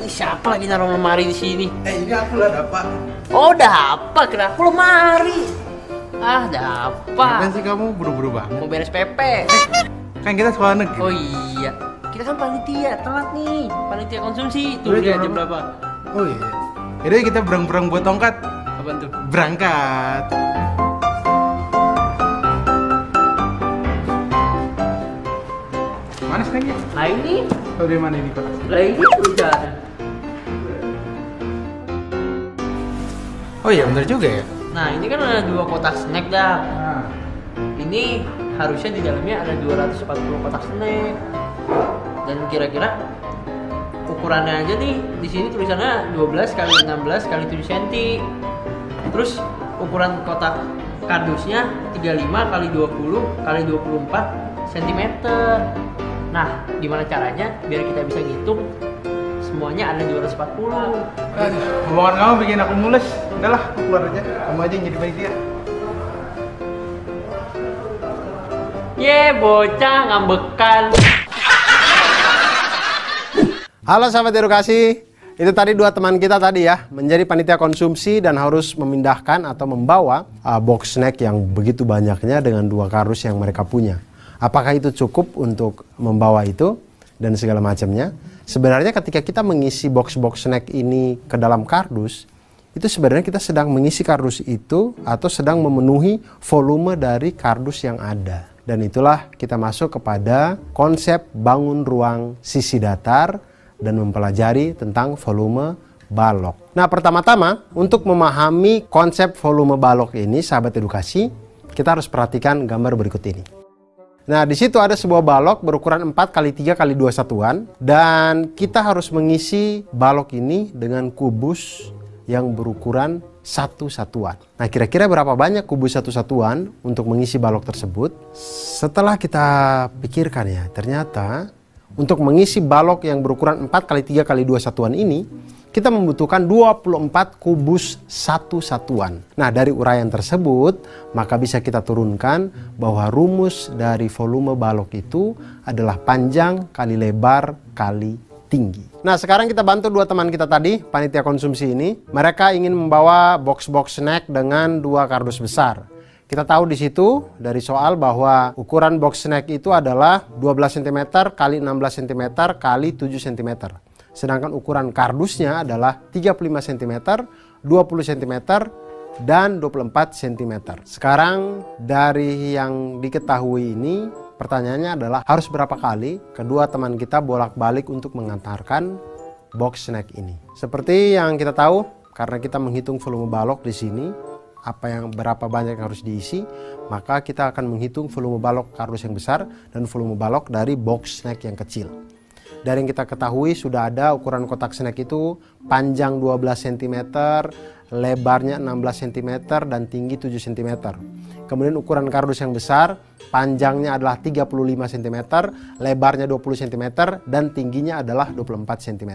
Ini siapa lagi naruh lemari di sini? Ini aku lah dapat. Oh, dapat. Kenapa lemari? Ah, dapat. Ngapain sih kamu buru-buru banget? Mau beres PP. Kan kita sekolah negeri. Oh iya. Kita kan panitia, telat nih. Panitia konsumsi. Tuh Udah, lihat jam jam berapa? Oh iya. Yaudah kita berang-berang buat tongkat. Apaan tuh? Berangkat. Mana snacknya? Nah ini. Tahu dari mana ini kotak? Lah ini tulisannya. Oh iya benar juga ya. Nah ini kan ada 2 kotak snack dah. Nah. Ini harusnya di dalamnya ada 240 kotak snack. Dan kira-kira ukurannya aja nih, di sini tulisannya 12 kali 16 kali 7 cm. Terus ukuran kotak kardusnya 35 kali 20 kali 24 cm. Nah, gimana caranya biar kita bisa ngitung semuanya ada 240. Hubungan kamu bikin aku mules. Udahlah, aku keluar aja. Kamu aja yang jadi panitia. Ye, bocah ngambekan. Halo sahabat edukasi, itu tadi 2 teman kita tadi ya menjadi panitia konsumsi dan harus memindahkan atau membawa box snack yang begitu banyaknya dengan 2 kardus yang mereka punya. Apakah itu cukup untuk membawa itu dan segala macamnya? Sebenarnya ketika kita mengisi box-box snack ini ke dalam kardus, itu sebenarnya kita sedang mengisi kardus itu atau sedang memenuhi volume dari kardus yang ada. Dan itulah kita masuk kepada konsep bangun ruang sisi datar dan mempelajari tentang volume balok. Nah, pertama-tama untuk memahami konsep volume balok ini, sahabat edukasi, kita harus perhatikan gambar berikut ini. Nah, di situ ada sebuah balok berukuran 4 x 3 x 2 satuan dan kita harus mengisi balok ini dengan kubus yang berukuran 1 satuan. Nah, kira-kira berapa banyak kubus 1 satuan untuk mengisi balok tersebut? Setelah kita pikirkan ya, ternyata untuk mengisi balok yang berukuran 4 x 3 x 2 satuan ini, kita membutuhkan 24 kubus 1 satuan. Nah, dari uraian tersebut, maka bisa kita turunkan bahwa rumus dari volume balok itu adalah panjang kali lebar kali tinggi. Nah, sekarang kita bantu 2 teman kita tadi, panitia konsumsi ini. Mereka ingin membawa box-box snack dengan 2 kardus besar. Kita tahu di situ dari soal bahwa ukuran box snack itu adalah 12 cm kali 16 cm kali 7 cm. Sedangkan ukuran kardusnya adalah 35 cm, 20 cm, dan 24 cm. Sekarang dari yang diketahui ini, pertanyaannya adalah harus berapa kali kedua teman kita bolak-balik untuk mengantarkan box snack ini. Seperti yang kita tahu, karena kita menghitung volume balok di sini, berapa banyak yang harus diisi, maka kita akan menghitung volume balok kardus yang besar dan volume balok dari box snack yang kecil. Dari yang kita ketahui sudah ada ukuran kotak snack itu panjang 12 cm, lebarnya 16 cm, dan tinggi 7 cm. Kemudian ukuran kardus yang besar, panjangnya adalah 35 cm, lebarnya 20 cm, dan tingginya adalah 24 cm.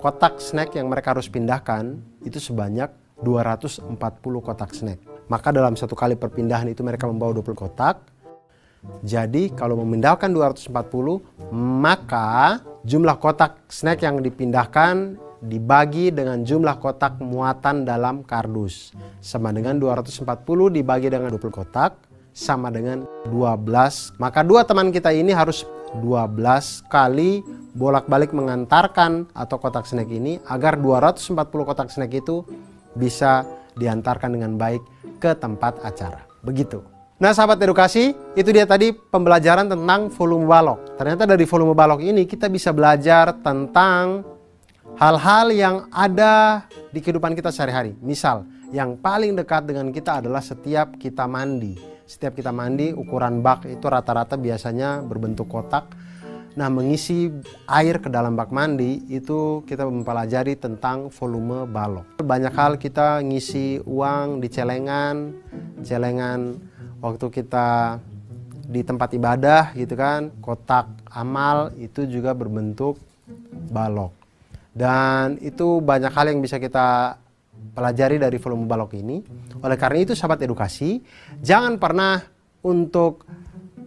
Kotak snack yang mereka harus pindahkan itu sebanyak 240 kotak snack. Maka dalam satu kali perpindahan itu mereka membawa 20 kotak. Jadi kalau memindahkan 240, maka jumlah kotak snack yang dipindahkan dibagi dengan jumlah kotak muatan dalam kardus. Sama dengan 240 dibagi dengan 20 kotak, sama dengan 12. Maka 2 teman kita ini harus 12 kali bolak-balik mengantarkan atau kotak snack ini agar 240 kotak snack itu bisa diantarkan dengan baik ke tempat acara. Begitu. Nah, sahabat edukasi, itu dia tadi pembelajaran tentang volume balok. Ternyata dari volume balok ini kita bisa belajar tentang hal-hal yang ada di kehidupan kita sehari-hari. Misal, yang paling dekat dengan kita adalah setiap kita mandi. Setiap kita mandi, ukuran bak itu rata-rata biasanya berbentuk kotak. Nah, mengisi air ke dalam bak mandi itu kita mempelajari tentang volume balok. Banyak hal kita ngisi uang di celengan waktu kita di tempat ibadah gitu kan, kotak amal itu juga berbentuk balok. Dan itu banyak hal yang bisa kita pelajari dari volume balok ini. Oleh karena itu sahabat edukasi, jangan pernah untuk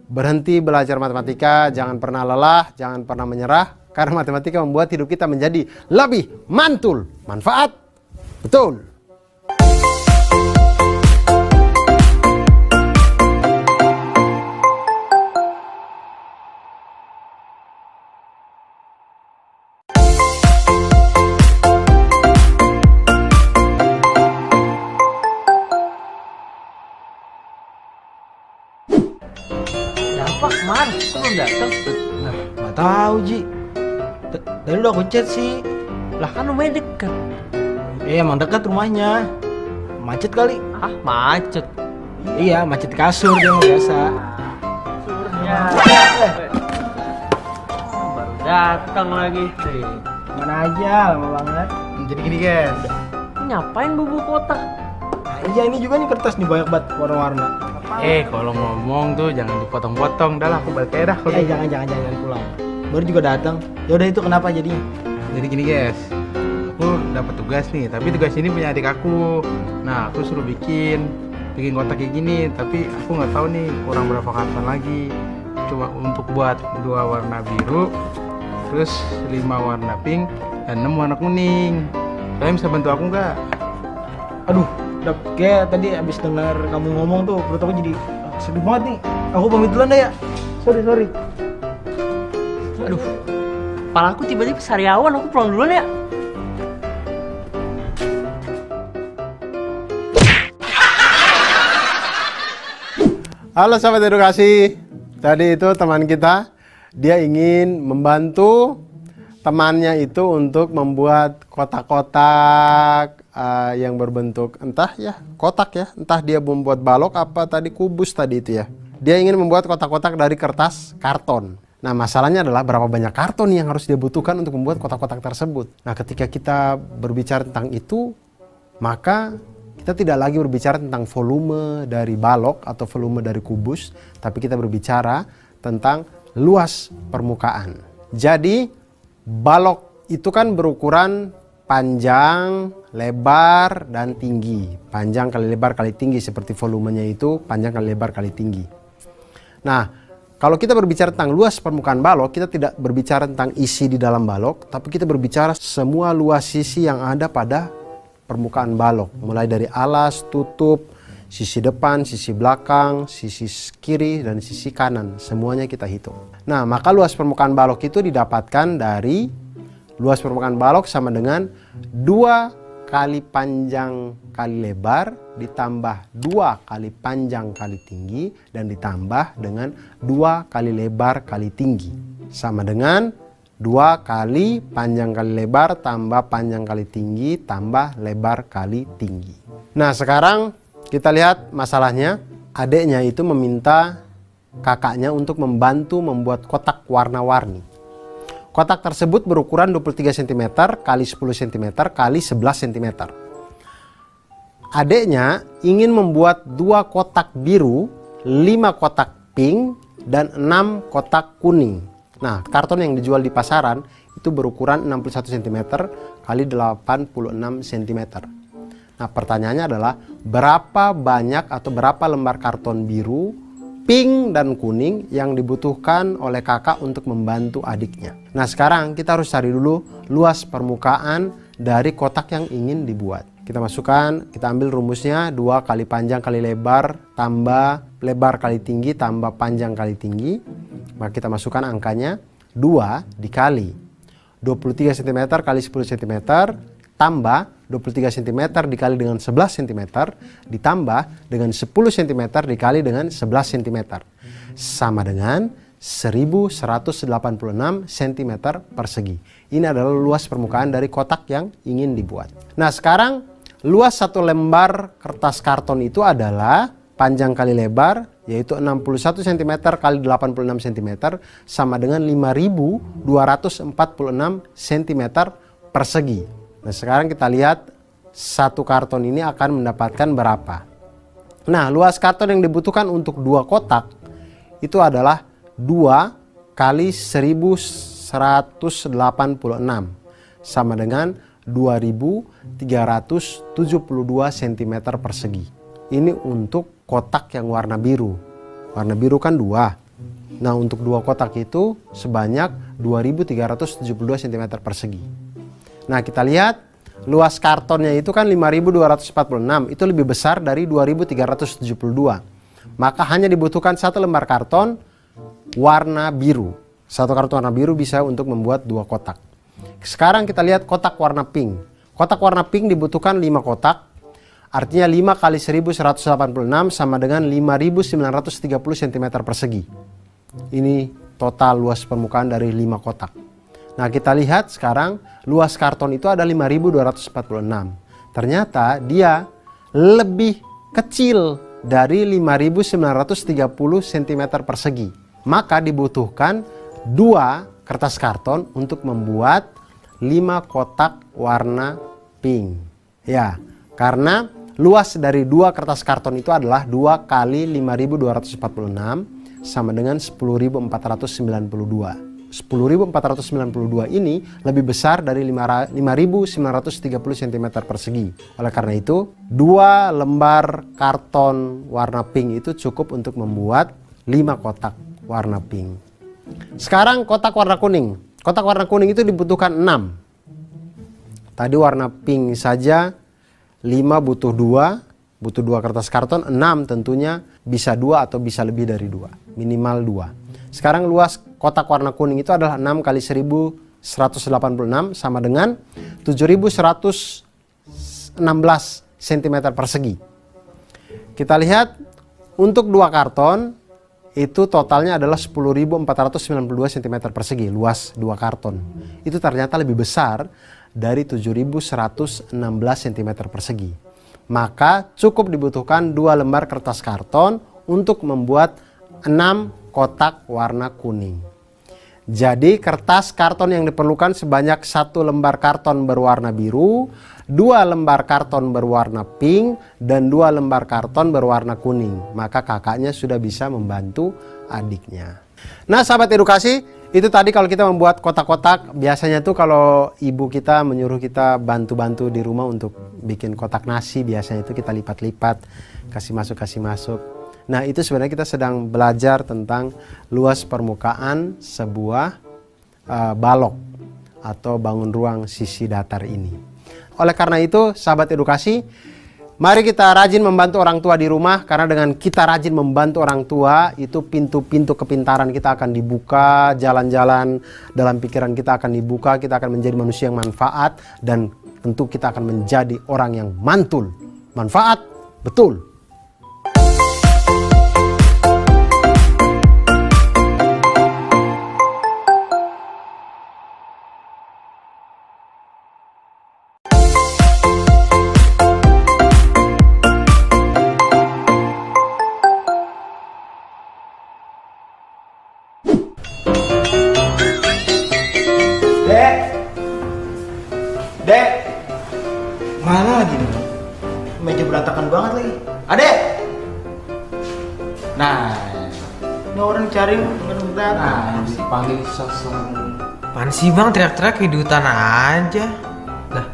berhenti belajar matematika, jangan pernah lelah, jangan pernah menyerah, karena matematika membuat hidup kita menjadi lebih mantul, manfaat, betul. Apa kemarin belum datang? Nah, nggak tahu Ji. Tadi udah aku chat sih. Lah kan rumahnya deket. Emang dekat rumahnya. Macet kali. Ah, macet. Iya, macet kasur dia mah biasa. Surnya. Baru datang lagi. Mana aja, lama banget. Jadi gini guys, Ngapain bubu kotak? Nah, iya ini juga nih kertas nih banyak banget warna-warna. kalau ngomong tuh jangan dipotong-potong. Dah lah, aku balik aja dah. Kalau gitu. Jangan pulang. Baru juga datang. Ya udah itu kenapa jadinya? Jadi gini guys, aku dapat tugas nih, tapi tugas ini punya adik aku. Nah, aku suruh bikin kotak kayak gini, tapi aku nggak tahu nih kurang berapa karton lagi. Cuma untuk buat 2 warna biru, terus 5 warna pink, dan 6 warna kuning. Kalian bisa bantu aku nggak? Aduh, kayak tadi abis dengar kamu ngomong tuh perut aku jadi sedih banget nih. Aku pamit duluan deh ya. Sorry. Aduh, kepala aku tiba-tiba sariawan, aku pulang duluan ya. Halo sahabat edukasi, tadi itu teman kita, dia ingin membantu temannya itu untuk membuat kotak-kotak yang berbentuk entah ya kotak ya, entah dia membuat balok apa tadi kubus tadi itu ya. Dia ingin membuat kotak-kotak dari kertas karton. Nah, masalahnya adalah berapa banyak karton yang harus dia butuhkan untuk membuat kotak-kotak tersebut. Nah, ketika kita berbicara tentang itu, maka kita tidak lagi berbicara tentang volume dari balok atau volume dari kubus, tapi kita berbicara tentang luas permukaan. Jadi, balok itu kan berukuran panjang, lebar, dan tinggi. Panjang kali lebar kali tinggi, seperti volumenya itu panjang kali lebar kali tinggi. Nah, kalau kita berbicara tentang luas permukaan balok, kita tidak berbicara tentang isi di dalam balok, tapi kita berbicara semua luas sisi yang ada pada permukaan balok. Mulai dari alas, tutup, sisi depan, sisi belakang, sisi kiri, dan sisi kanan. Semuanya kita hitung. Nah, maka luas permukaan balok itu didapatkan dari luas permukaan balok sama dengan 2 kali panjang kali lebar ditambah 2 kali panjang kali tinggi dan ditambah dengan 2 kali lebar kali tinggi sama dengan 2 kali panjang kali lebar tambah panjang kali tinggi tambah lebar kali tinggi. Nah, sekarang kita lihat masalahnya. Adiknya itu meminta kakaknya untuk membantu membuat kotak warna-warni. Kotak tersebut berukuran 23 cm kali 10 cm kali 11 cm. Adiknya ingin membuat 2 kotak biru, 5 kotak pink, dan 6 kotak kuning. Nah, karton yang dijual di pasaran itu berukuran 61 cm kali 86 cm. Nah, pertanyaannya adalah berapa banyak atau berapa lembar karton biru, pink, dan kuning yang dibutuhkan oleh kakak untuk membantu adiknya. Nah, sekarang kita harus cari dulu luas permukaan dari kotak yang ingin dibuat. Kita masukkan, kita ambil rumusnya 2 kali panjang kali lebar tambah lebar kali tinggi tambah panjang kali tinggi. Maka kita masukkan angkanya 2 dikali 23 cm kali 10 cm tambah 23 cm dikali dengan 11 cm ditambah dengan 10 cm dikali dengan 11 cm sama dengan 1186 cm persegi. Ini adalah luas permukaan dari kotak yang ingin dibuat. Nah, sekarang luas satu lembar kertas karton itu adalah panjang kali lebar, yaitu 61 cm kali 86 cm, sama dengan 5.246 cm persegi. Nah, sekarang kita lihat satu karton ini akan mendapatkan berapa. Nah, luas karton yang dibutuhkan untuk 2 kotak itu adalah 2 kali 1186 sama dengan 2.372 cm persegi. Ini untuk kotak yang warna biru. Warna biru kan 2. Nah, untuk 2 kotak itu sebanyak 2.372 cm persegi. Nah, kita lihat luas kartonnya itu kan 5.246, itu lebih besar dari 2.372. Maka hanya dibutuhkan 1 lembar karton warna biru. 1 karton warna biru bisa untuk membuat 2 kotak. Sekarang kita lihat kotak warna pink. Kotak warna pink dibutuhkan 5 kotak. Artinya 5 kali 1186 sama dengan 5.930 cm persegi. Ini total luas permukaan dari 5 kotak. Nah, kita lihat sekarang luas karton itu ada 5.246. Ternyata dia lebih kecil dari 5.930 cm persegi. Maka dibutuhkan 2 kertas karton untuk membuat 5 kotak warna pink. Ya, karena luas dari 2 kertas karton itu adalah 2 kali 5.246 sama dengan 10.492. 10.492 ini lebih besar dari 5.930 cm persegi. Oleh karena itu, 2 lembar karton warna pink itu cukup untuk membuat 5 kotak warna pink. Sekarang kotak warna kuning. Kotak warna kuning itu dibutuhkan 6. Tadi warna pink saja 5 butuh 2 kertas karton, 6 tentunya bisa 2 atau bisa lebih dari 2, minimal 2. Sekarang luas kotak warna kuning itu adalah 6 kali 1186 sama dengan 7116 cm persegi. Kita lihat untuk 2 karton itu totalnya adalah 10.492 cm persegi, luas 2 karton. Itu ternyata lebih besar dari 7.116 cm persegi. Maka cukup dibutuhkan 2 lembar kertas karton untuk membuat 6 kotak warna kuning. Jadi kertas karton yang diperlukan sebanyak 1 lembar karton berwarna biru, 2 lembar karton berwarna pink, dan 2 lembar karton berwarna kuning. Maka kakaknya sudah bisa membantu adiknya. Nah, sahabat edukasi, itu tadi kalau kita membuat kotak-kotak, biasanya tuh kalau ibu kita menyuruh kita bantu-bantu di rumah untuk bikin kotak nasi, biasanya itu kita lipat-lipat, kasih masuk. Nah, itu sebenarnya kita sedang belajar tentang luas permukaan sebuah balok atau bangun ruang sisi datar ini. Oleh karena itu, sahabat edukasi, mari kita rajin membantu orang tua di rumah, karena dengan kita rajin membantu orang tua, itu pintu-pintu kepintaran kita akan dibuka, jalan-jalan dalam pikiran kita akan dibuka, kita akan menjadi manusia yang manfaat, dan tentu kita akan menjadi orang yang mantul. Manfaat, betul. Dek, mana lagi nih? Meja berantakan banget lagi. Adek. Nah, ini orang cari bentar. Nah, panggil sosok. Apaan sih bang, teriak-teriak kayak di hutan aja. Lah,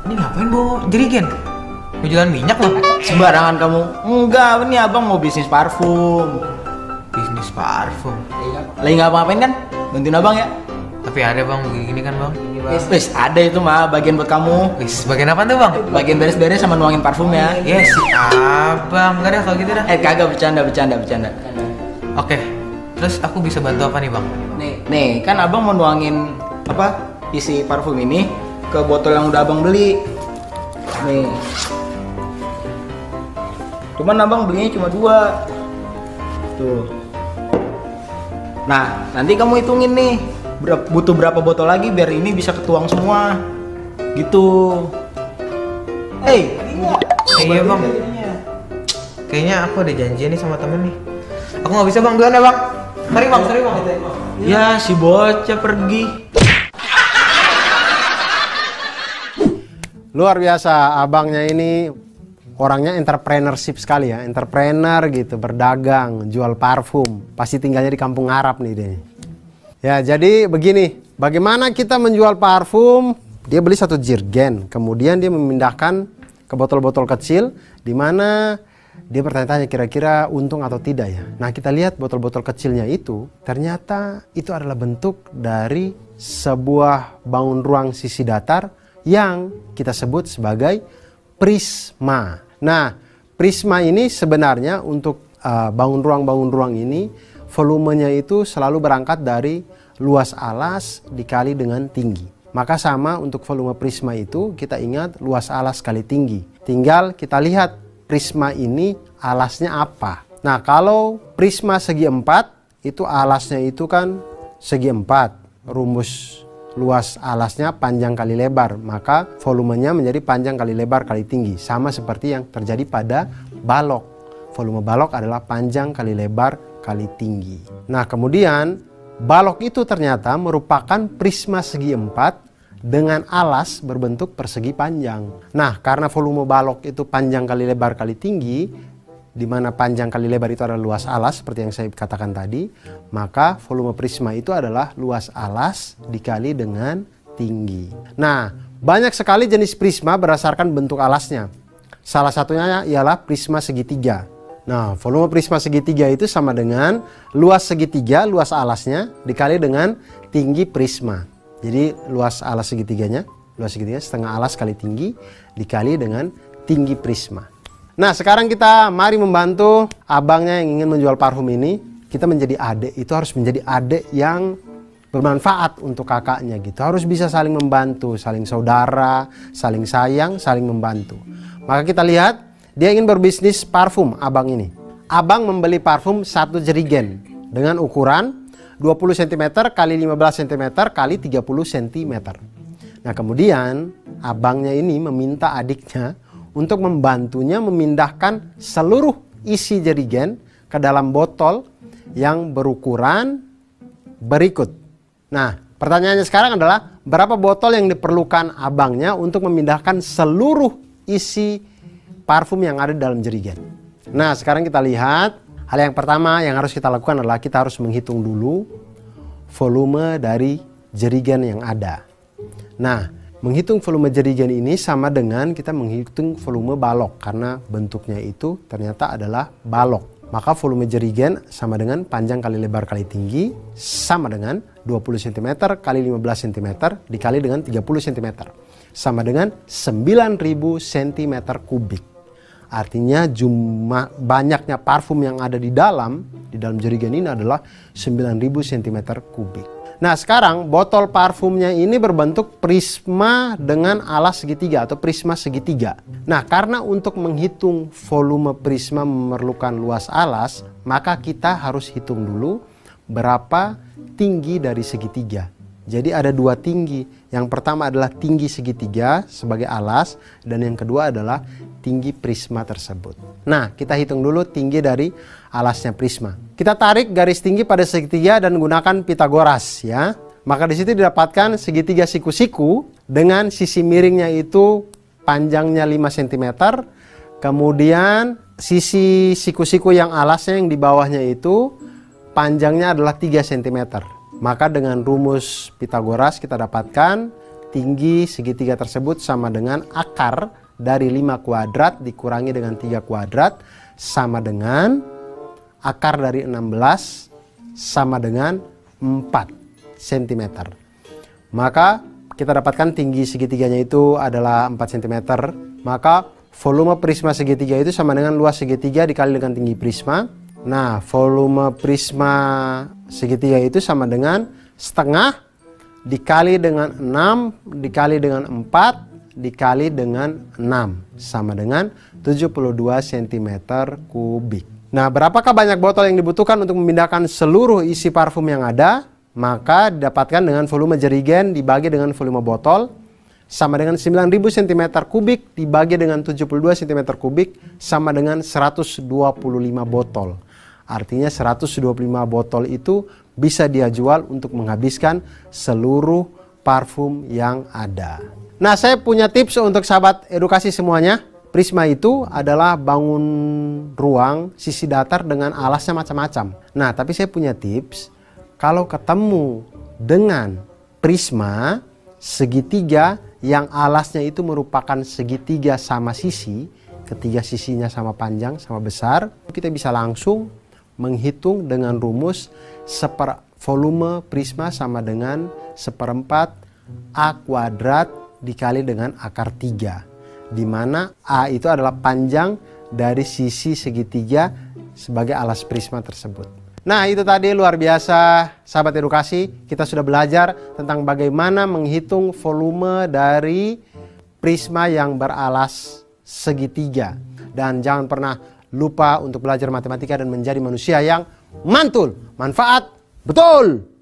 ini ngapain bawa jerigen? Mau jualan minyak loh? Sembarangan kamu. Enggak, ini abang mau bisnis parfum. Bisnis parfum. Lagi nggak apa-apain kan? Bantuin abang ya. Tapi ada bang, begini kan bang. Wis, ada itu mah bagian buat kamu. Wis, bagian apa tuh bang? Bagian beres-beres sama nuangin parfum ya. Ya si abang, enggak dah kalau gitu dah. Kagak, bercanda. Oke, terus aku bisa bantu apa nih bang? Nih, kan abang mau nuangin apa? Isi parfum ini ke botol yang udah abang beli. Nih. Cuman abang belinya cuma 2. Tuh. Nah, nanti kamu hitungin nih. Butuh berapa botol lagi biar ini bisa ketuang semua. Gitu. Iya bang. kayaknya aku ada janjian nih sama temen nih. Aku nggak bisa bang, duluan ya bang. Sorry bang, sorry bang. Ya si bocah pergi. Luar biasa, abangnya ini orangnya entrepreneurship sekali ya, entrepreneur gitu, berdagang, jual parfum. Pasti tinggalnya di kampung Arab nih dia. Ya, jadi begini, bagaimana kita menjual parfum? Dia beli satu jerigen, kemudian dia memindahkan ke botol-botol kecil, di mana dia bertanya-tanya kira-kira untung atau tidak ya. Nah, kita lihat botol-botol kecilnya itu, ternyata itu adalah bentuk dari sebuah bangun ruang sisi datar yang kita sebut sebagai prisma. Nah, prisma ini sebenarnya untuk bangun ruang ini volumenya itu selalu berangkat dari luas alas dikali dengan tinggi. Maka sama untuk volume prisma itu kita ingat luas alas kali tinggi. Tinggal kita lihat prisma ini alasnya apa. Nah, kalau prisma segi 4 itu alasnya itu kan segi 4. Rumus luas alasnya panjang kali lebar, maka volumenya menjadi panjang kali lebar kali tinggi. Sama seperti yang terjadi pada balok. Volume balok adalah panjang kali lebar kali tinggi. Nah, kemudian balok itu ternyata merupakan prisma segi 4 dengan alas berbentuk persegi panjang. Nah, karena volume balok itu panjang kali lebar kali tinggi, di mana panjang kali lebar itu adalah luas alas seperti yang saya katakan tadi, maka volume prisma itu adalah luas alas dikali dengan tinggi. Nah, banyak sekali jenis prisma berdasarkan bentuk alasnya. Salah satunya ialah prisma segitiga. Nah, volume prisma segitiga itu sama dengan luas segitiga, luas alasnya dikali dengan tinggi prisma. Jadi luas alas segitiganya, luas segitiga setengah alas kali tinggi dikali dengan tinggi prisma. Nah, sekarang kita mari membantu abangnya yang ingin menjual parfum ini. Kita menjadi adik, itu harus menjadi adik yang bermanfaat untuk kakaknya gitu. Harus bisa saling membantu, saling saudara, saling sayang, saling membantu. Maka kita lihat, dia ingin berbisnis parfum abang ini. Abang membeli parfum satu jerigen dengan ukuran 20 cm kali 15 cm kali 30 cm. Nah, kemudian abangnya ini meminta adiknya untuk membantunya memindahkan seluruh isi jerigen ke dalam botol yang berukuran berikut. Nah, pertanyaannya sekarang adalah berapa botol yang diperlukan abangnya untuk memindahkan seluruh isi parfum yang ada di dalam jerigen. Nah, sekarang kita lihat, hal yang pertama yang harus kita lakukan adalah kita harus menghitung dulu volume dari jerigen yang ada. Nah, menghitung volume jerigen ini sama dengan kita menghitung volume balok, karena bentuknya itu ternyata adalah balok. Maka volume jerigen sama dengan panjang kali lebar kali tinggi sama dengan 20 cm kali 15 cm dikali dengan 30 cm. Sama dengan 9.000 cm kubik. Artinya jumlah banyaknya parfum yang ada di dalam jerigen ini adalah 9.000 cm kubik. Nah, sekarang botol parfumnya ini berbentuk prisma dengan alas segitiga atau prisma segitiga. Nah, karena untuk menghitung volume prisma memerlukan luas alas, maka kita harus hitung dulu berapa tinggi dari segitiga. Jadi ada dua tinggi. Yang pertama adalah tinggi segitiga sebagai alas, dan yang kedua adalah tinggi prisma tersebut. Nah, kita hitung dulu tinggi dari alasnya prisma. Kita tarik garis tinggi pada segitiga dan gunakan Pitagoras ya. Maka di situ didapatkan segitiga siku-siku dengan sisi miringnya itu panjangnya 5 cm. Kemudian sisi siku-siku yang alasnya yang di bawahnya itu panjangnya adalah 3 cm. Maka dengan rumus Pitagoras kita dapatkan tinggi segitiga tersebut sama dengan akar dari 5 kuadrat dikurangi dengan 3 kuadrat sama dengan akar dari 16 sama dengan 4 cm. Maka kita dapatkan tinggi segitiganya itu adalah 4 cm. Maka volume prisma segitiga itu sama dengan luas segitiga dikali dengan tinggi prisma. Nah, volume prisma segitiga itu sama dengan setengah dikali dengan 6 dikali dengan 4 dikali dengan 6 sama dengan 72 cm kubik. Nah, berapakah banyak botol yang dibutuhkan untuk memindahkan seluruh isi parfum yang ada? Maka didapatkan dengan volume jerigen dibagi dengan volume botol. sama dengan 9.000 cm kubik dibagi dengan 72 cm kubik sama dengan 125 botol. Artinya 125 botol itu bisa dia jual untuk menghabiskan seluruh parfum yang ada. Nah, saya punya tips untuk sahabat edukasi semuanya. Prisma itu adalah bangun ruang sisi datar dengan alasnya macam-macam. Nah, tapi saya punya tips, kalau ketemu dengan prisma segitiga yang alasnya itu merupakan segitiga sama sisi, ketiga sisinya sama panjang, sama besar, kita bisa langsung menghitung dengan rumus volume prisma sama dengan 1/4 A kuadrat dikali dengan akar 3. Di mana A itu adalah panjang dari sisi segitiga sebagai alas prisma tersebut. Nah, itu tadi luar biasa sahabat edukasi. Kita sudah belajar tentang bagaimana menghitung volume dari prisma yang beralas segitiga. Dan jangan pernah lupa untuk belajar matematika dan menjadi manusia yang mantul, manfaat, betul!